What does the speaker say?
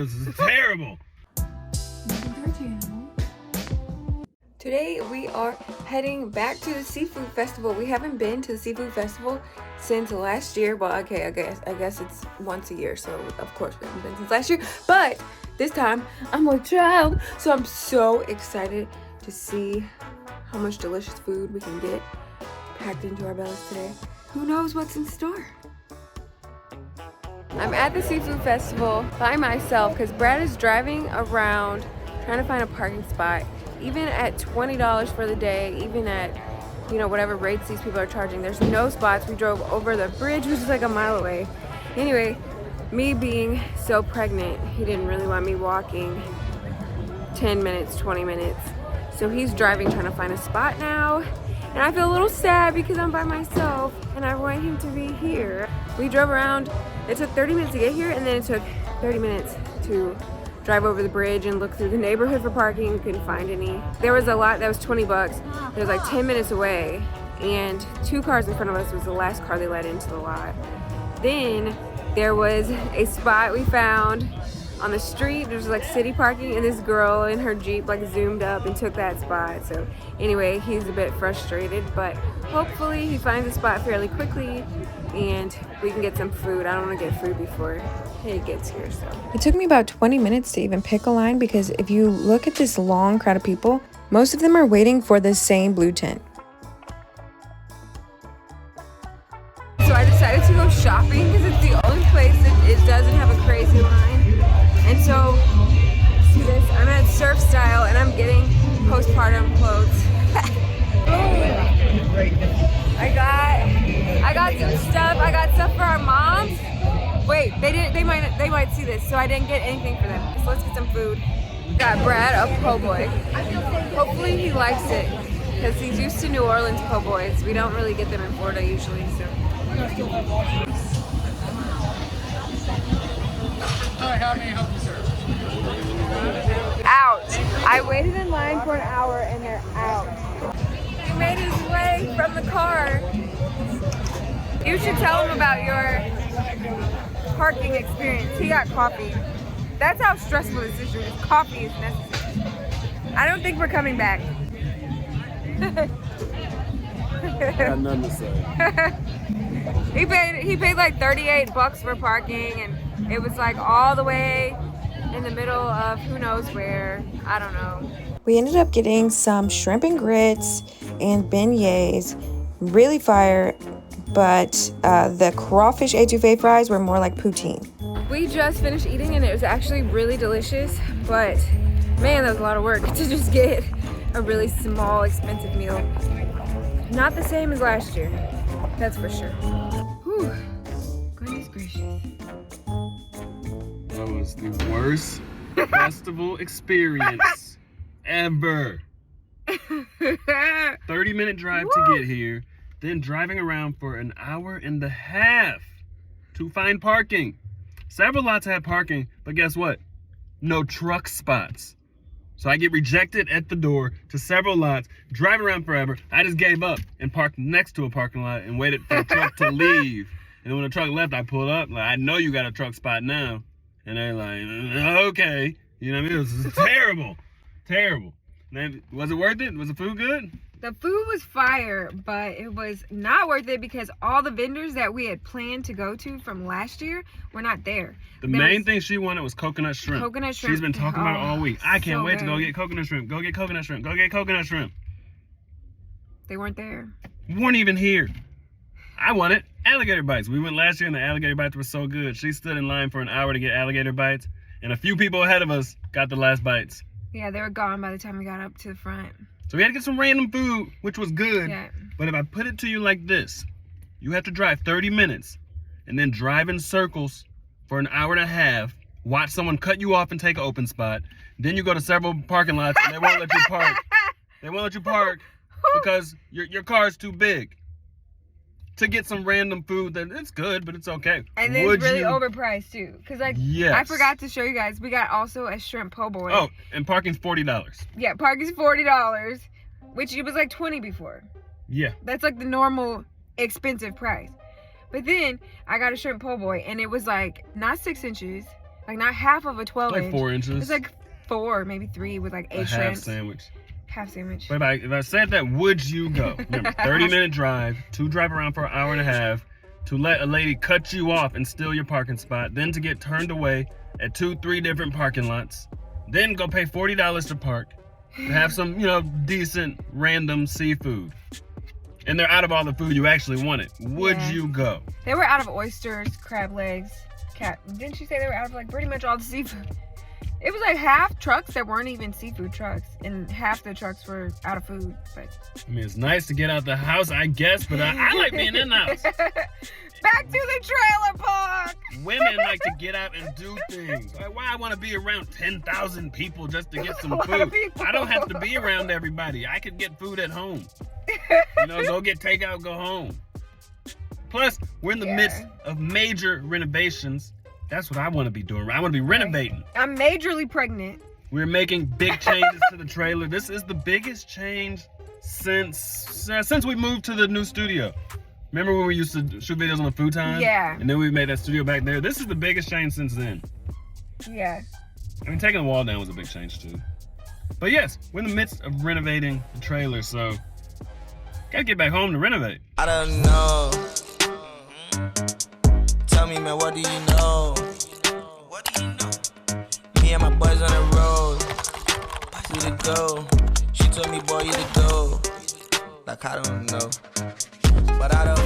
This is terrible. Today we are heading back to the seafood festival. We haven't been to the seafood festival since last year. Well, okay, I guess it's once a year, so of course we haven't been since last year. But this time I'm a child, so I'm so excited to see how much delicious food we can get packed into our bellies today. Who knows what's in store? I'm at the seafood festival by myself because Brad is driving around trying to find a parking spot. Even at $20 for the day, even at, whatever rates these people are charging, there's no spots. We drove over the bridge, which is like a mile away. Anyway, me being so pregnant, he didn't really want me walking 10 minutes, 20 minutes. So he's driving, trying to find a spot now. And I feel a little sad because I'm by myself and I want him to be here. We drove around. It took 30 minutes to get here, and then it took 30 minutes to drive over the bridge and look through the neighborhood for parking. Couldn't find any. There was a lot that was $20. It was like 10 minutes away, and 2 cars in front of us was the last car they let into the lot. Then there was a spot we found on the street. There was like city parking, and this girl in her Jeep like zoomed up and took that spot. So anyway, he's a bit frustrated, but hopefully he finds a spot fairly quickly and we can get some food. I don't want to get food before he gets here. So it took me about 20 minutes to even pick a line, because if you look at this long crowd of people, most of them are waiting for the same blue tent. So I decided to go shopping because it's the only place that it doesn't have a crazy line. And so, see this? I'm at Surf Style and I'm getting postpartum clothes. I got some stuff. I got stuff for our moms. Wait, they might see this, so I didn't get anything for them. So let's get some food. Got Brad a po' boy. Hopefully he likes it, because he's used to New Orleans po' boys. We don't really get them in Florida usually, so. Hi, how may I help you, sir? Out. I waited in line for an hour and they're out. He made his way from the car. You should tell him about your parking experience. He got coffee. That's how stressful this issue is. Coffee is necessary. I don't think we're coming back. I got nothing to say. He paid like $38 for parking, and it was like all the way in the middle of who knows where. I don't know. We ended up getting some shrimp and grits and beignets. Really fire, but the crawfish etouffee fries were more like poutine. We just finished eating and it was actually really delicious, but man, that was a lot of work to just get a really small, expensive meal. Not the same as last year, that's for sure. Whew. Goodness gracious. That was the worst festival experience ever. 30-minute drive to get here, then driving around for an hour and a half to find parking. Several lots had parking, but guess what? No truck spots. So I get rejected at the door to several lots, drive around forever. I just gave up and parked next to a parking lot and waited for a truck to leave. And then when the truck left, I pulled up, like, I know you got a truck spot now. And they're like, okay. You know what I mean? It was terrible. Terrible. Man, was it worth it? Was the food good? The food was fire, but it was not worth it because all the vendors that we had planned to go to from last year were not there. The main thing she wanted was coconut shrimp. Coconut shrimp. She's been talking about it all week. I can't wait to go good. get coconut shrimp. Go get coconut shrimp. Go get coconut shrimp. They weren't there. Weren't even here. I wanted alligator bites. We went last year and the alligator bites were so good. She stood in line for an hour to get alligator bites, and a few people ahead of us got the last bites. Yeah, they were gone by the time we got up to the front. So we had to get some random food, which was good. Yeah. But if I put it to you like this, you have to drive 30 minutes and then drive in circles for an hour and a half, watch someone cut you off and take an open spot. Then you go to several parking lots and they won't let you park. They won't let you park because your car's too big. To get some random food that it's good, but it's okay. And then it's really overpriced too. Cause like, yes. I forgot to show you guys, we got also a shrimp po' boy. Oh, and parking's $40. Yeah, parking's $40, which it was like $20 before. Yeah. That's like the normal expensive price. But then I got a shrimp po' boy and it was like not 6 inches. Like not half of a 12 Like inch. 4 inches. It's like 4, maybe 3 with like 8 a half shrimps. sandwich. Half sandwich. But if I said that, would you go? Remember, 30-minute drive, to drive around for an hour and a half, to let a lady cut you off and steal your parking spot, then to get turned away at 2-3 different parking lots, then go pay $40 to park, to have some, decent random seafood. And they're out of all the food you actually wanted. Would you go? They were out of oysters, crab legs, didn't you say they were out of like pretty much all the seafood? It was like half trucks that weren't even seafood trucks, and half the trucks were out of food. But I mean, it's nice to get out the house, I guess, but I like being in the house. Back to the trailer park. Women like to get out and do things. Like, why I want to be around 10,000 people just to get some food? I don't have to be around everybody. I could get food at home. Go get takeout, go home. Plus, we're in the midst of major renovations. That's what I want to be doing. I want to be renovating. I'm majorly pregnant. We're making big changes to the trailer. This is the biggest change since we moved to the new studio. Remember when we used to shoot videos on the futon? Yeah. And then we made that studio back there. This is the biggest change since then. Yeah. I mean, taking the wall down was a big change too. But yes, we're in the midst of renovating the trailer, so gotta get back home to renovate. I don't know. Tell me, man, what do you know? What do you know? Me and my boys on the road. We to go. She told me, boy, you to go. Like, I don't know. But I don't